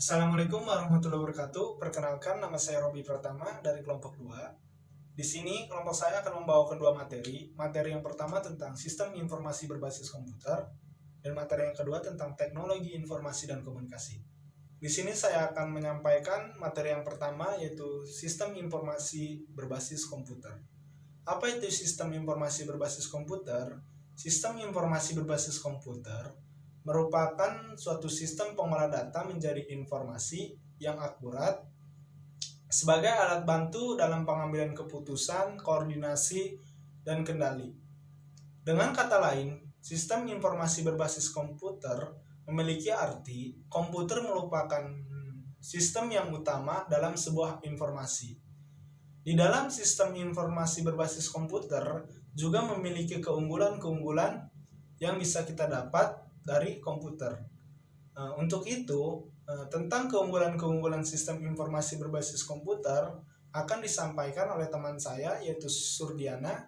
Assalamualaikum warahmatullahi wabarakatuh. Perkenalkan, nama saya Robi Pratama dari kelompok 2. Di sini kelompok saya akan membawa kedua materi. Materi yang pertama tentang sistem informasi berbasis komputer dan materi yang kedua tentang teknologi informasi dan komunikasi. Di sini saya akan menyampaikan materi yang pertama, yaitu sistem informasi berbasis komputer. Apa itu sistem informasi berbasis komputer? Sistem informasi berbasis komputer merupakan suatu sistem pengolah data menjadi informasi yang akurat sebagai alat bantu dalam pengambilan keputusan, koordinasi, dan kendali. Dengan kata lain, sistem informasi berbasis komputer memiliki arti komputer merupakan sistem yang utama dalam sebuah informasi. Di dalam sistem informasi berbasis komputer juga memiliki keunggulan-keunggulan yang bisa kita dapat dari komputer. Untuk itu, tentang keunggulan-keunggulan sistem informasi berbasis komputer akan disampaikan oleh teman saya, yaitu Surdiana.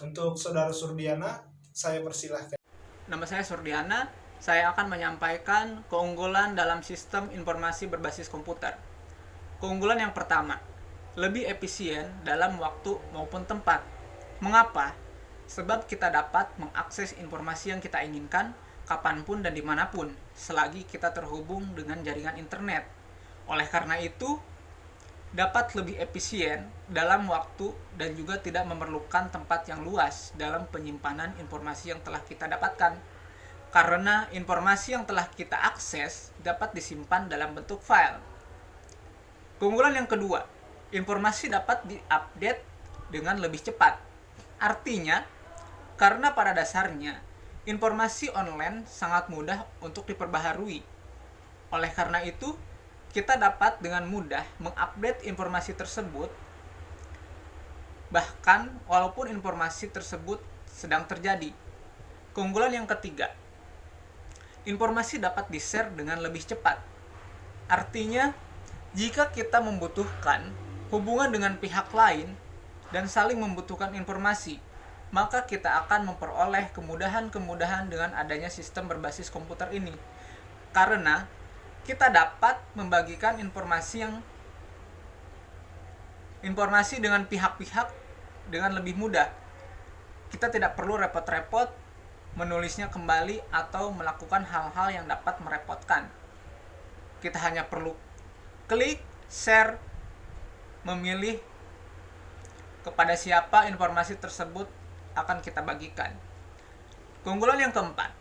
Untuk saudara Surdiana, saya persilahkan. Nama saya Surdiana, saya akan menyampaikan keunggulan dalam sistem informasi berbasis komputer. Keunggulan yang pertama, lebih efisien dalam waktu maupun tempat. Mengapa? Sebab kita dapat mengakses informasi yang kita inginkan kapanpun dan dimanapun, selagi kita terhubung dengan jaringan internet. Oleh karena itu, dapat lebih efisien dalam waktu dan juga tidak memerlukan tempat yang luas dalam penyimpanan informasi yang telah kita dapatkan. Karena informasi yang telah kita akses dapat disimpan dalam bentuk file. Keunggulan yang kedua, informasi dapat diupdate dengan lebih cepat. Artinya, karena pada dasarnya, informasi online sangat mudah untuk diperbaharui. Oleh karena itu, kita dapat dengan mudah mengupdate informasi tersebut, bahkan walaupun informasi tersebut sedang terjadi. Keunggulan yang ketiga, informasi dapat di-share dengan lebih cepat. Artinya, jika kita membutuhkan hubungan dengan pihak lain dan saling membutuhkan informasi, maka kita akan memperoleh kemudahan-kemudahan dengan adanya sistem berbasis komputer ini. Karena kita dapat membagikan informasi dengan pihak-pihak dengan lebih mudah. Kita tidak perlu repot-repot menulisnya kembali atau melakukan hal-hal yang dapat merepotkan. Kita hanya perlu klik, share, memilih kepada siapa informasi tersebut akan kita bagikan. Keunggulan yang keempat,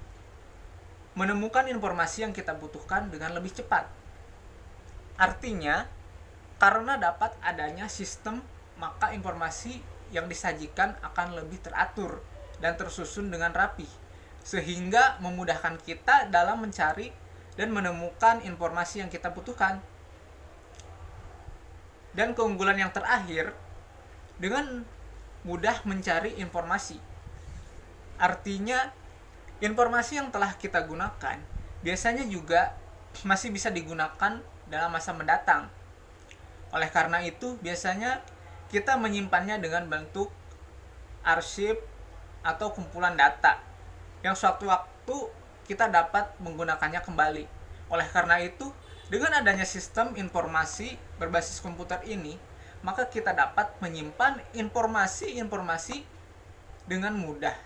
menemukan informasi yang kita butuhkan dengan lebih cepat. Artinya, karena dapat adanya sistem, maka informasi yang disajikan akan lebih teratur dan tersusun dengan rapi, sehingga memudahkan kita dalam mencari dan menemukan informasi yang kita butuhkan. Dan keunggulan yang terakhir, dengan mudah mencari informasi. Artinya, informasi yang telah kita gunakan biasanya juga masih bisa digunakan dalam masa mendatang. Oleh karena itu, biasanya kita menyimpannya dengan bentuk arsip atau kumpulan data yang suatu waktu kita dapat menggunakannya kembali. Oleh karena itu, dengan adanya sistem informasi berbasis komputer ini, maka kita dapat menyimpan informasi-informasi dengan mudah.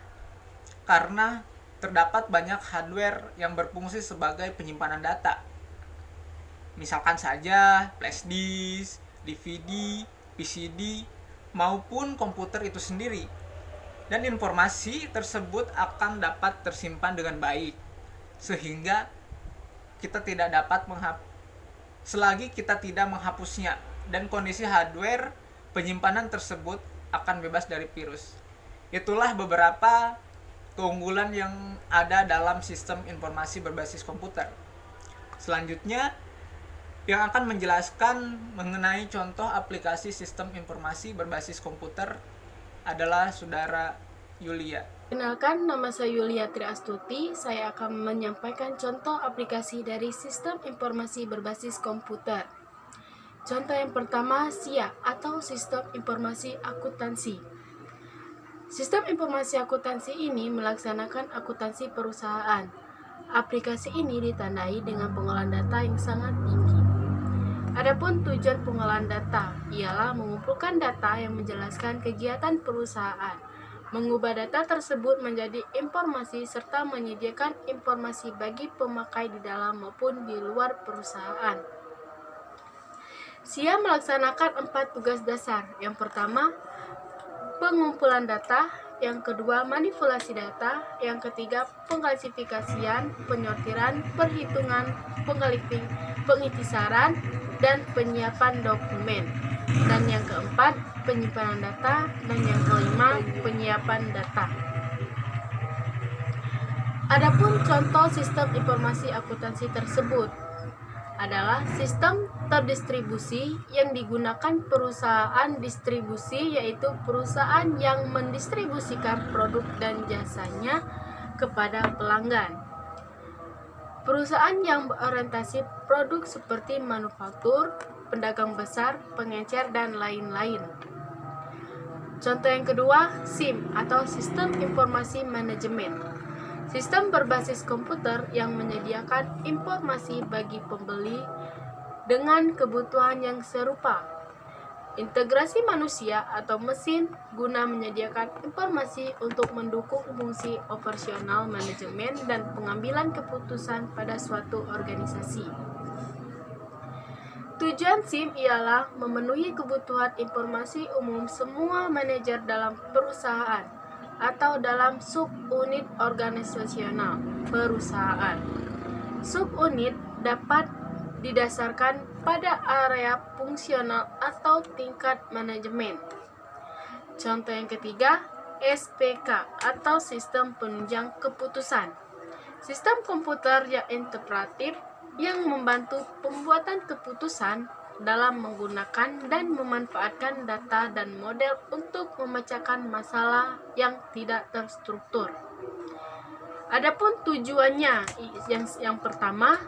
Karena terdapat banyak hardware yang berfungsi sebagai penyimpanan data. Misalkan saja flash disk, DVD, PCD, maupun komputer itu sendiri. Dan informasi tersebut akan dapat tersimpan dengan baik, sehingga kita tidak dapat selagi kita tidak menghapusnya, dan kondisi hardware penyimpanan tersebut akan bebas dari virus. Itulah beberapa keunggulan yang ada dalam sistem informasi berbasis komputer. Selanjutnya, yang akan menjelaskan mengenai contoh aplikasi sistem informasi berbasis komputer adalah saudara Yulia. Kenalkan, nama saya Yulia Triastuti. Saya akan menyampaikan contoh aplikasi dari sistem informasi berbasis komputer. Contoh yang pertama, SIA atau Sistem Informasi Akuntansi. Sistem informasi akuntansi ini melaksanakan akuntansi perusahaan. Aplikasi ini ditandai dengan pengolahan data yang sangat tinggi. Adapun tujuan pengolahan data ialah mengumpulkan data yang menjelaskan kegiatan perusahaan, mengubah data tersebut menjadi informasi serta menyediakan informasi bagi pemakai di dalam maupun di luar perusahaan. SIA melaksanakan 4 tugas dasar. Yang pertama, pengumpulan data. Yang kedua, manipulasi data. Yang ketiga, pengklasifikasian, penyortiran, perhitungan, pengintisaran, dan penyiapan dokumen. Dan yang keempat, penyimpanan data. Dan yang kelima, penyiapan data. Adapun contoh sistem informasi akuntansi tersebut adalah sistem terdistribusi yang digunakan perusahaan distribusi, yaitu perusahaan yang mendistribusikan produk dan jasanya kepada pelanggan. Perusahaan yang berorientasi produk seperti manufaktur, pedagang besar, pengecer, dan lain-lain. Contoh yang kedua, SIM atau Sistem Informasi Manajemen. Sistem berbasis komputer yang menyediakan informasi bagi pembeli dengan kebutuhan yang serupa. Integrasi manusia atau mesin guna menyediakan informasi untuk mendukung fungsi operasional manajemen dan pengambilan keputusan pada suatu organisasi. Tujuan SIM ialah memenuhi kebutuhan informasi umum semua manajer dalam perusahaan atau dalam subunit organisasional perusahaan. Subunit dapat didasarkan pada area fungsional atau tingkat manajemen. Contoh yang ketiga, SPK atau Sistem Penunjang Keputusan. Sistem komputer yang interaktif yang membantu pembuatan keputusan dalam menggunakan dan memanfaatkan data dan model untuk memecahkan masalah yang tidak terstruktur. Adapun tujuannya yang pertama,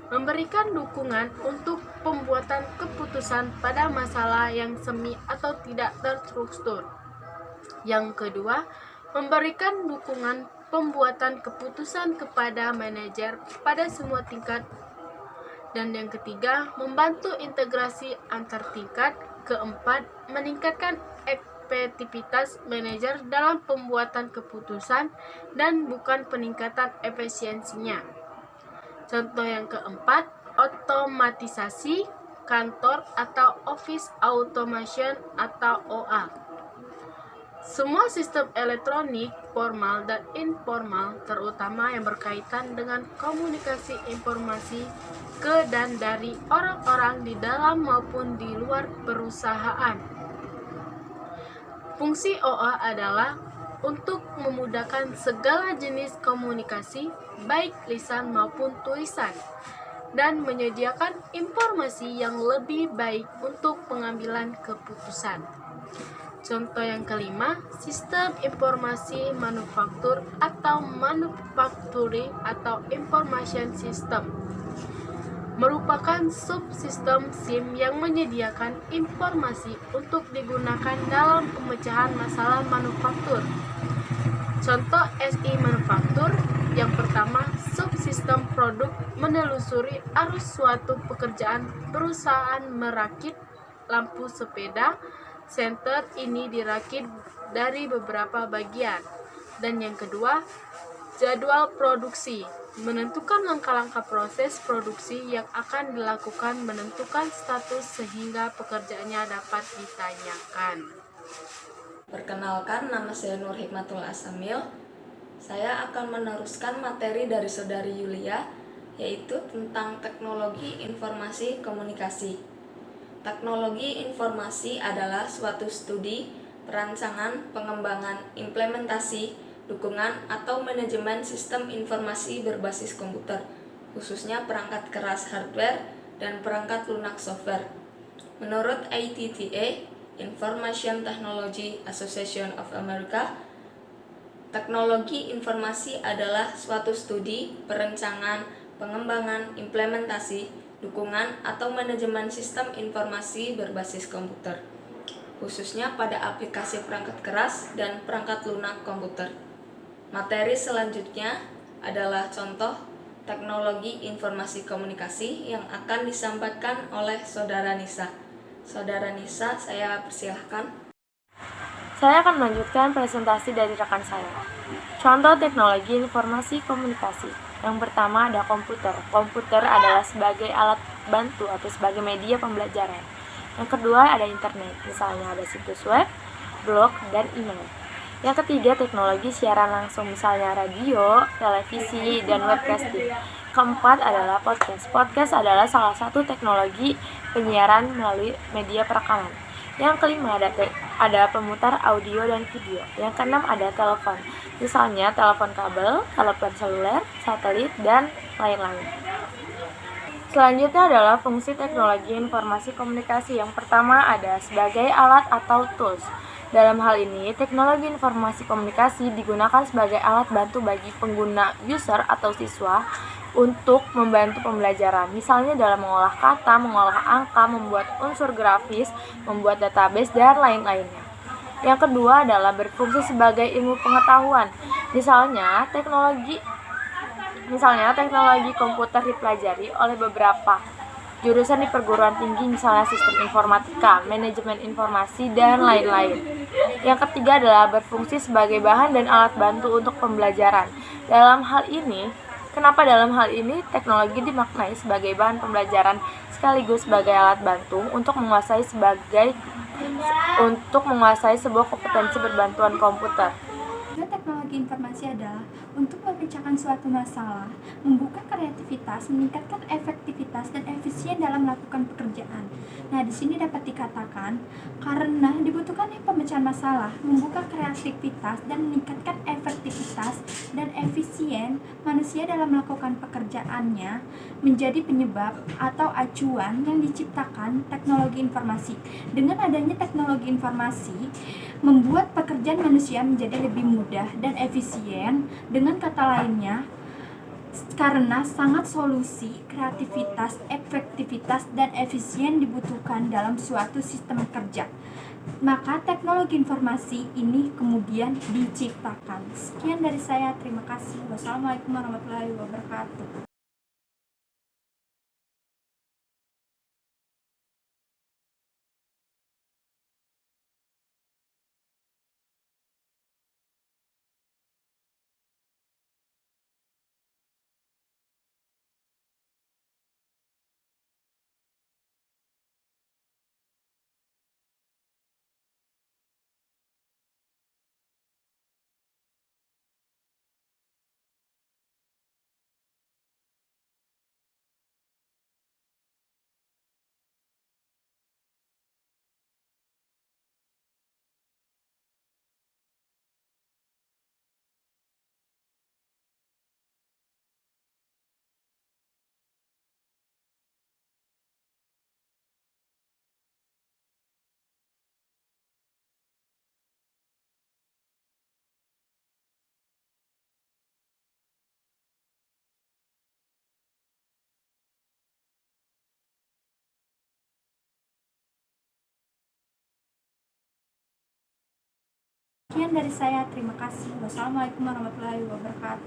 memberikan dukungan untuk pembuatan keputusan pada masalah yang semi atau tidak terstruktur. Yang kedua, memberikan dukungan pembuatan keputusan kepada manajer pada semua tingkat. Dan yang ketiga, membantu integrasi antar tingkat. Keempat, meningkatkan efektivitas manajer dalam pembuatan keputusan dan bukan peningkatan efisiensinya. Contoh yang keempat, otomatisasi kantor atau office automation atau OA. Semua sistem elektronik formal dan informal, terutama yang berkaitan dengan komunikasi informasi ke dan dari orang-orang di dalam maupun di luar perusahaan. Fungsi OA adalah untuk memudahkan segala jenis komunikasi, baik lisan maupun tulisan, dan menyediakan informasi yang lebih baik untuk pengambilan keputusan. Contoh yang kelima, sistem informasi manufaktur atau manufacturing atau information system merupakan subsistem SIM yang menyediakan informasi untuk digunakan dalam pemecahan masalah manufaktur. Contoh SI manufaktur yang pertama, subsistem produk menelusuri arus suatu pekerjaan perusahaan merakit lampu sepeda. Senter ini dirakit dari beberapa bagian. Dan yang kedua, jadwal produksi menentukan langkah-langkah proses produksi yang akan dilakukan, menentukan status sehingga pekerjaannya dapat ditanyakan. Perkenalkan, nama saya Nur Hikmatul Asamil. Saya akan meneruskan materi dari Saudari Yulia, yaitu tentang teknologi informasi komunikasi. Teknologi informasi adalah suatu studi, perancangan, pengembangan, implementasi, dukungan, atau manajemen sistem informasi berbasis komputer, khususnya perangkat keras hardware dan perangkat lunak software. Menurut ITTA, Information Technology Association of America, teknologi informasi adalah suatu studi, perancangan, pengembangan, implementasi, dukungan, atau manajemen sistem informasi berbasis komputer, khususnya pada aplikasi perangkat keras dan perangkat lunak komputer. Materi selanjutnya adalah contoh teknologi informasi komunikasi yang akan disampaikan oleh Saudara Nisa. Saudara Nisa, saya persilahkan. Saya akan melanjutkan presentasi dari rekan saya. Contoh teknologi informasi komunikasi. Yang pertama ada komputer. Komputer adalah sebagai alat bantu atau sebagai media pembelajaran. Yang kedua ada internet, misalnya ada situs web, blog, dan email. Yang ketiga teknologi siaran langsung, misalnya radio, televisi, dan webcasting. Keempat adalah podcast. Podcast adalah salah satu teknologi penyiaran melalui media perekaman. Yang kelima ada pemutar audio dan video. Yang keenam ada telepon, misalnya telepon kabel, telepon seluler, satelit, dan lain-lain. Selanjutnya adalah fungsi teknologi informasi komunikasi. Yang pertama ada sebagai alat atau tools. Dalam hal ini, teknologi informasi komunikasi digunakan sebagai alat bantu bagi pengguna user atau siswa untuk membantu pembelajaran, misalnya dalam mengolah kata, mengolah angka, membuat unsur grafis, membuat database, dan lain-lainnya. Yang kedua adalah berfungsi sebagai ilmu pengetahuan, misalnya teknologi komputer dipelajari oleh beberapa jurusan di perguruan tinggi, misalnya sistem informatika, manajemen informasi, dan lain-lain. Yang ketiga adalah berfungsi sebagai bahan dan alat bantu untuk pembelajaran. Kenapa dalam hal ini teknologi dimaknai sebagai bahan pembelajaran sekaligus sebagai alat bantu untuk menguasai sebuah kompetensi berbantuan komputer. Teknologi informasi adalah untuk memecahkan suatu masalah, membuka kreativitas, meningkatkan efektivitas dan efisien dalam melakukan pekerjaan. Nah, di sini dapat dikatakan karena dibutuhkannya pemecahan masalah, membuka kreativitas dan meningkatkan efektivitas dan efisien manusia dalam melakukan pekerjaannya menjadi penyebab atau acuan yang diciptakan teknologi informasi. Dengan adanya teknologi informasi, membuat pekerjaan manusia menjadi lebih mudah dan efisien. Dengan kata lainnya, karena sangat solusi, kreativitas, efektivitas, dan efisien dibutuhkan dalam suatu sistem kerja, maka teknologi informasi ini kemudian diciptakan. Sekian dari saya, terima kasih. Wassalamualaikum warahmatullahi wabarakatuh. Sekian dari saya, terima kasih. Wassalamualaikum warahmatullahi wabarakatuh.